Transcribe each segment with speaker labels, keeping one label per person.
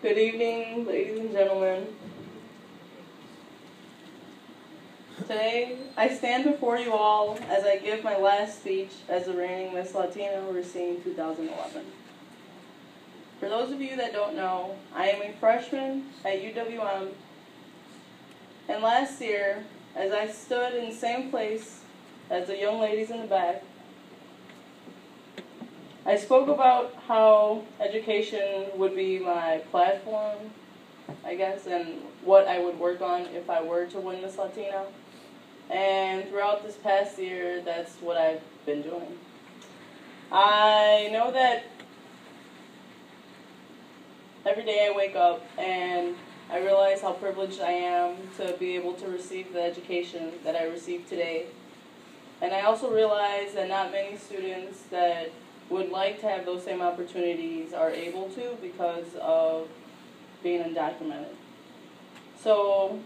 Speaker 1: Good evening, ladies and gentlemen. Today, I stand before you all as I give my last speech as the reigning Miss Latina Racine 2011. For those of you that don't know, I am a freshman at UWM, and last year, as I stood in the same place as the young ladies in the back, I spoke about how education would be my platform, I guess, and what I would work on if I were to win Miss Latina. And throughout this past year, that's what I've been doing. I know that every day I wake up and I realize how privileged I am to be able to receive the education that I received today. And I also realize that not many students that would like to have those same opportunities are able to because of being undocumented. So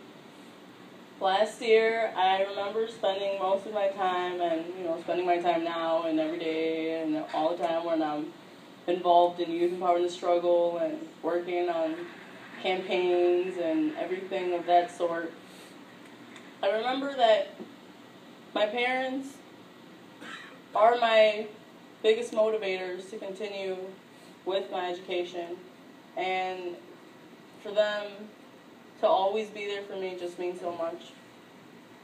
Speaker 1: last year, I remember spending most of my time, and spending my time now and every day and all the time when I'm involved in youth empowerment struggle and working on campaigns and everything of that sort. I remember that my parents are my biggest motivators to continue with my education, and for them to always be there for me just means so much.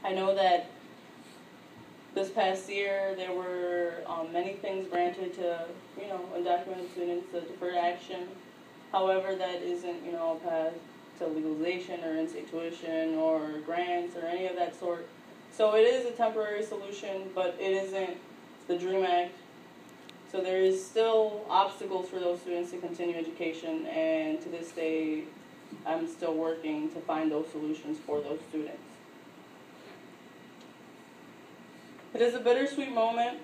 Speaker 1: I know that this past year there were many things granted to undocumented students, the deferred action. However, that isn't a path to legalization or in-state tuition or grants or any of that sort. So it is a temporary solution, but it isn't the DREAM Act. So there is still obstacles for those students to continue education, and to this day, I'm still working to find those solutions for those students. It is a bittersweet moment,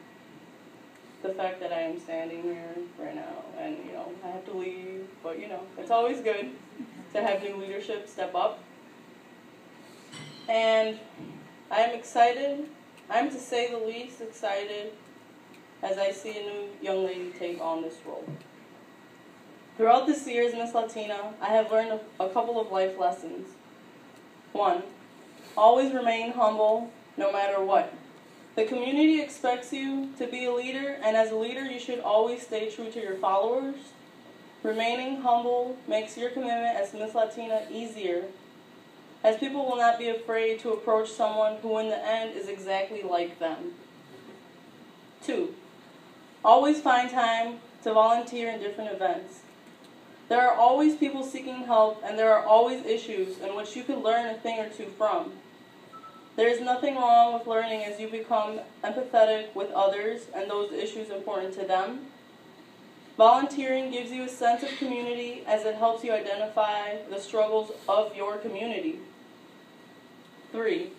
Speaker 1: the fact that I am standing here right now, and I have to leave, but it's always good to have new leadership step up. And I am excited, I'm to say the least excited, as I see a new young lady take on this role. Throughout this year as Miss Latina, I have learned a couple of life lessons. 1, always remain humble no matter what. The community expects you to be a leader, and as a leader you should always stay true to your followers. Remaining humble makes your commitment as Miss Latina easier, as people will not be afraid to approach someone who in the end is exactly like them. 2, always find time to volunteer in different events. There are always people seeking help, and there are always issues in which you can learn a thing or two from. There is nothing wrong with learning as you become empathetic with others and those issues important to them. Volunteering gives you a sense of community as it helps you identify the struggles of your community. 3,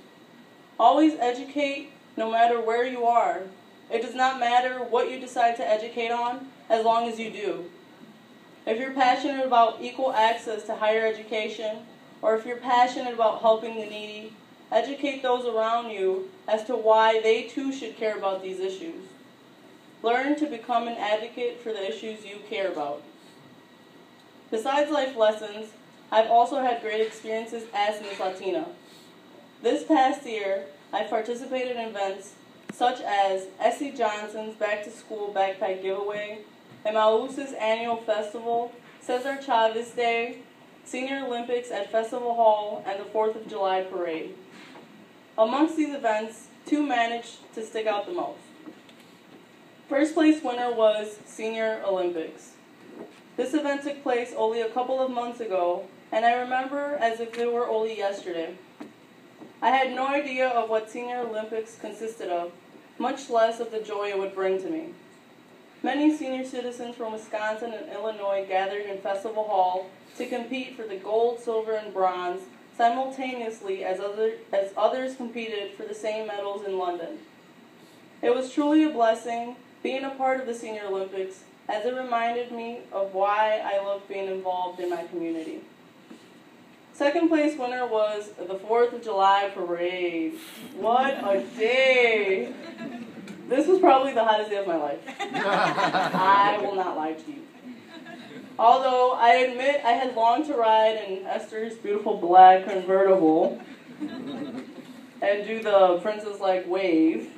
Speaker 1: always educate no matter where you are. It does not matter what you decide to educate on, as long as you do. If you're passionate about equal access to higher education, or if you're passionate about helping the needy, educate those around you as to why they too should care about these issues. Learn to become an advocate for the issues you care about. Besides life lessons, I've also had great experiences as Miss Latina. This past year, I've participated in events such as Essie Johnson's Back to School Backpack Giveaway, Emmaus's annual festival, Cesar Chavez Day, Senior Olympics at Festival Hall, and the 4th of July Parade. Amongst these events, 2 managed to stick out the most. First place winner was Senior Olympics. This event took place only a couple of months ago, and I remember as if it were only yesterday. I had no idea of what Senior Olympics consisted of, much less of the joy it would bring to me. Many senior citizens from Wisconsin and Illinois gathered in Festival Hall to compete for the gold, silver, and bronze simultaneously as others competed for the same medals in London. It was truly a blessing being a part of the Senior Olympics, as it reminded me of why I love being involved in my community. Second place winner was the 4th of July Parade. What a day! This was probably the hottest day of my life. I will not lie to you. Although I admit I had longed to ride in Esther's beautiful black convertible and do the princess-like wave.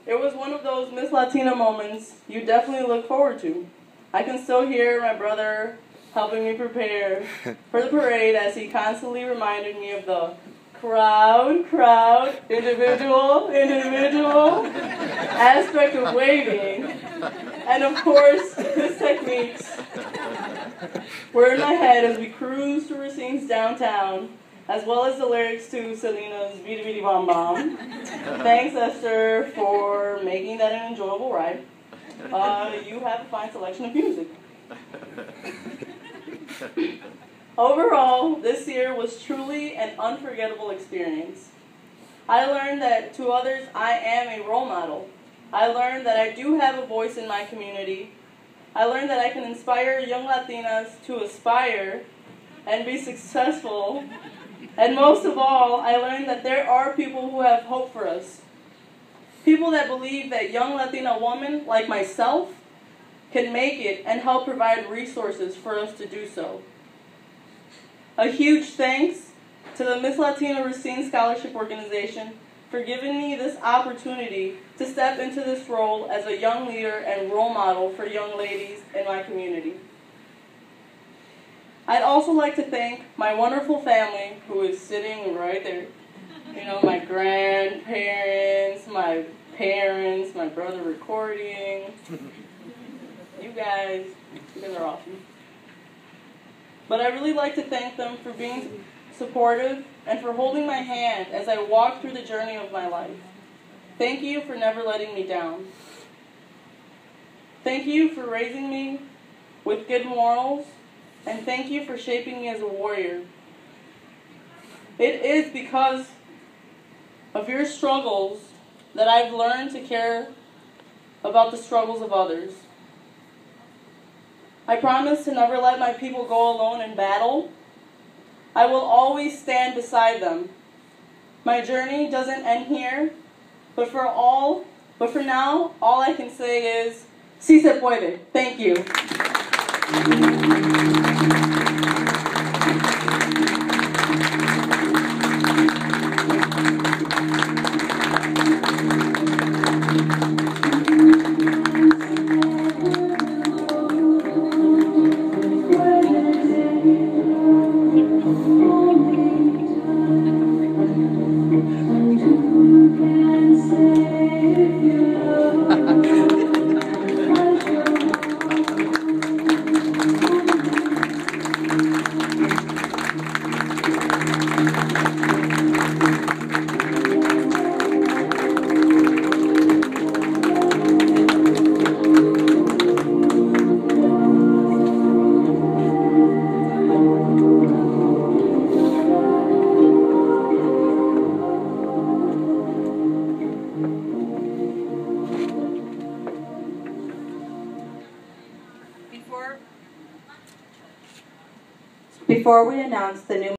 Speaker 1: It was one of those Miss Latina moments you definitely look forward to. I can still hear my brother helping me prepare for the parade as he constantly reminded me of the crowd, individual aspect of waving. And of course, his techniques were in my head as we cruised through Racine's downtown, as well as the lyrics to Selena's Vidi Vidi Bom Bom. Thanks, Esther, for making that an enjoyable ride. You have a fine selection of music. Overall, this year was truly an unforgettable experience. I learned that to others I am a role model. I learned that I do have a voice in my community. I learned that I can inspire young Latinas to aspire and be successful. And most of all, I learned that there are people who have hope for us. People that believe that young Latina women like myself can make it and help provide resources for us to do so. A huge thanks to the Miss Latina Racine Scholarship Organization for giving me this opportunity to step into this role as a young leader and role model for young ladies in my community. I'd also like to thank my wonderful family who is sitting right there. You know, my grandparents, my parents, my brother recording. You guys are awesome. But I really like to thank them for being supportive and for holding my hand as I walk through the journey of my life. Thank you for never letting me down. Thank you for raising me with good morals, and thank you for shaping me as a warrior. It is because of your struggles that I've learned to care about the struggles of others. I promise to never let my people go alone in battle. I will always stand beside them. My journey doesn't end here, but for now, all I can say is, sí se puede. Thank you. Before we announce the new